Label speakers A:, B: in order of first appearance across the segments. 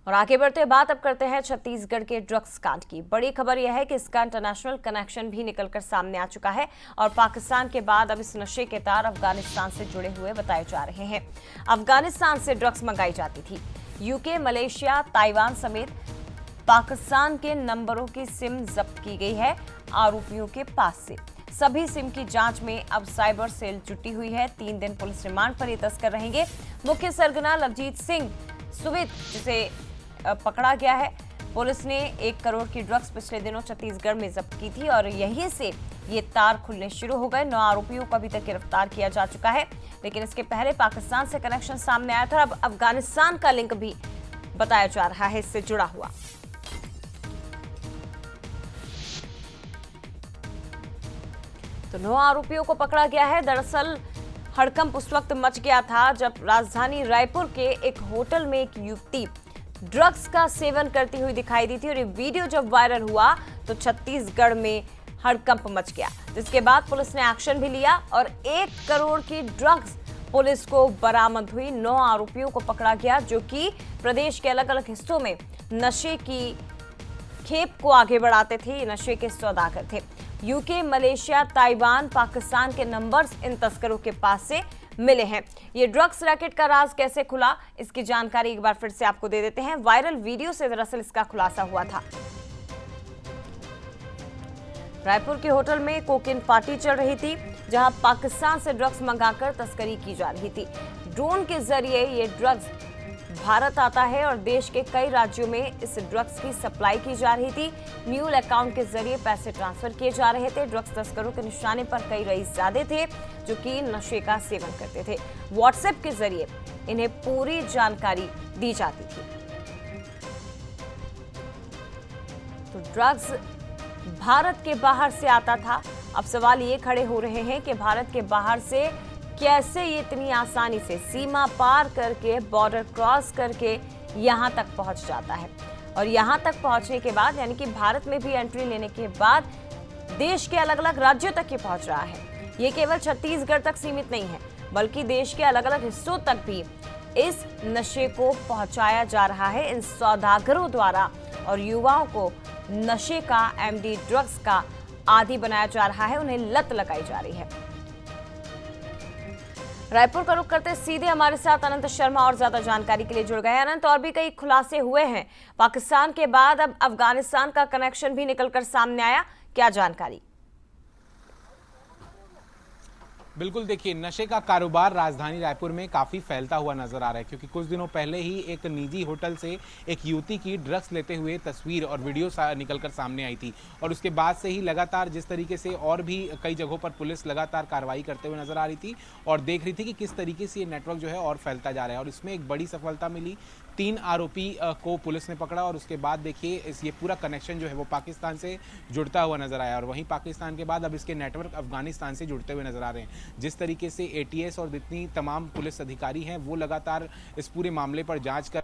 A: और आगे बढ़ते बात अब करते हैं छत्तीसगढ़ के ड्रग्स कांड की। बड़ी खबर यह है कि इसका इंटरनेशनल कनेक्शन भी निकलकर सामने आ चुका है और पाकिस्तान के बाद अब इस नशे के तार अफगानिस्तान से जुड़े हुए बताए जा रहे हैं। अफगानिस्तान से ड्रग्स मंगाई जाती थी। यूके, मलेशिया, ताइवान समेत पाकिस्तान के नंबरों की सिम जब्त की गई है आरोपियों के पास से। सभी सिम की जांच में अब साइबर सेल जुटी हुई है। 3 दिन पुलिस रिमांड पर ये तस्कर रहेंगे। मुख्य सरगना लवजीत सिंह सुवित, जिसे पकड़ा गया है। पुलिस ने 1 करोड़ की ड्रग्स पिछले दिनों छत्तीसगढ़ में जब्त की थी और यहीं से ये तार खुलने शुरू हो गए। 9 आरोपियों को अभी तक गिरफ्तार किया जा चुका है, लेकिन इसके पहले पाकिस्तान से कनेक्शन सामने आया था। अब अफगानिस्तान का लिंक भी बताया जा रहा है इससे जुड़ा हुआ। तो 9 आरोपियों को पकड़ा गया है। दरअसल हड़कंप उस वक्त मच गया था जब राजधानी रायपुर के एक होटल में एक युवती ड्रग्स का सेवन करती हुई दिखाई दी थी और ये वीडियो जब वायरल हुआ तो छत्तीसगढ़ में हड़कंप मच गया, जिसके बाद पुलिस ने एक्शन भी लिया और 1 करोड़ की ड्रग्स पुलिस को बरामद हुई। 9 आरोपियों को पकड़ा गया जो कि प्रदेश के अलग अलग हिस्सों में नशे की खेप को आगे बढ़ाते थे, नशे के सौदागर थे। यूके, मलेशिया, ताइवान, पाकिस्तान के नंबर्स इन तस्करों के पास से मिले हैं। ये ड्रग्स रैकेट का राज कैसे खुला, इसकी जानकारी एक बार फिर से आपको दे देते हैं। वायरल वीडियो से दरअसल इसका खुलासा हुआ था। रायपुर के होटल में कोकेन पार्टी चल रही थी, जहां पाकिस्तान से ड्रग्स मंगाकर तस्करी की जा रही थी। ड्रोन के जरिए ये ड्रग्स भारत आता है और देश के कई राज्यों में इस ड्रग्स की सप्लाई की जा रही थी। म्यूल अकाउंट के जरिए पैसे ट्रांसफर किए जा रहे थे। ड्रग्स तस्करों के निशाने पर कई रईसजादे थे जो कि नशे का सेवन करते थे। व्हाट्सएप के जरिए इन्हें पूरी जानकारी दी जाती थी। तो ड्रग्स भारत के बाहर से आता था। अब सवाल ये खड़े हो रहे हैं कि भारत के बाहर से कैसे ये इतनी आसानी से सीमा पार करके, बॉर्डर क्रॉस करके यहाँ तक पहुँच जाता है। और यहाँ तक पहुँचने के बाद, यानी कि भारत में भी एंट्री लेने के बाद देश के अलग अलग राज्यों तक ये पहुँच रहा है। ये केवल छत्तीसगढ़ तक सीमित नहीं है, बल्कि देश के अलग अलग हिस्सों तक भी इस नशे को पहुँचाया जा रहा है इन सौदागरों द्वारा और युवाओं को नशे का, एमडी ड्रग्स का आदी बनाया जा रहा है, उन्हें लत लगाई जा रही है। रायपुर का रुख करते सीधे हमारे साथ अनंत शर्मा और ज्यादा जानकारी के लिए जुड़ गए। अनंत, और भी कई खुलासे हुए हैं। पाकिस्तान के बाद अब अफगानिस्तान का कनेक्शन भी निकलकर सामने आया, क्या जानकारी?
B: बिल्कुल, देखिए, नशे का कारोबार राजधानी रायपुर में काफ़ी फैलता हुआ नजर आ रहा है, क्योंकि कुछ दिनों पहले ही एक निजी होटल से एक युवती की ड्रग्स लेते हुए तस्वीर और वीडियो निकलकर सामने आई थी। और उसके बाद से ही लगातार जिस तरीके से और भी कई जगहों पर पुलिस लगातार कार्रवाई करते हुए नजर आ रही थी और देख रही थी कि किस तरीके से ये नेटवर्क जो है और फैलता जा रहा है। और इसमें एक बड़ी सफलता मिली। 3 आरोपी को पुलिस ने पकड़ा और उसके बाद देखिए ये पूरा कनेक्शन जो है वो पाकिस्तान से जुड़ता हुआ नजर आया। और वहीं पाकिस्तान के बाद अब इसके नेटवर्क अफगानिस्तान से जुड़ते हुए नजर आ रहे हैं। जिस तरीके से एटीएस और जितनी तमाम पुलिस अधिकारी हैं वो लगातार इस पूरे मामले पर जांच कर,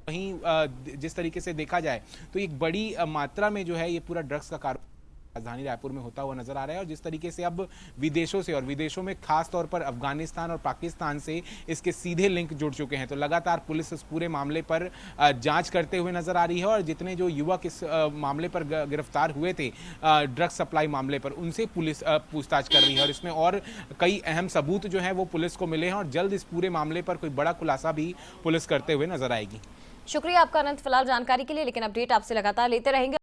B: वहीं जिस तरीके से देखा जाए तो एक बड़ी मात्रा में जो है ये पूरा ड्रग्स का कारोबार राजधानी रायपुर में होता हुआ नजर आ रहा है। और जिस तरीके से अब विदेशों से, और विदेशों में खास तौर पर अफगानिस्तान और पाकिस्तान से इसके सीधे लिंक जुड़ चुके हैं, तो लगातार पुलिस इस पूरे मामले पर जांच करते हुए नजर आ रही है। और जितने जो युवक इस मामले पर गिरफ्तार हुए थे ड्रग्स सप्लाई मामले पर, उनसे पुलिस पूछताछ कर रही है। और इसमें और कई अहम सबूत जो है वो पुलिस को मिले हैं और जल्द इस पूरे मामले पर कोई बड़ा खुलासा भी पुलिस करते हुए नजर आएगी।
A: शुक्रिया आपका अनंत, फिलहाल जानकारी के लिए, लेकिन अपडेट आपसे लगातार लेते रहेंगे।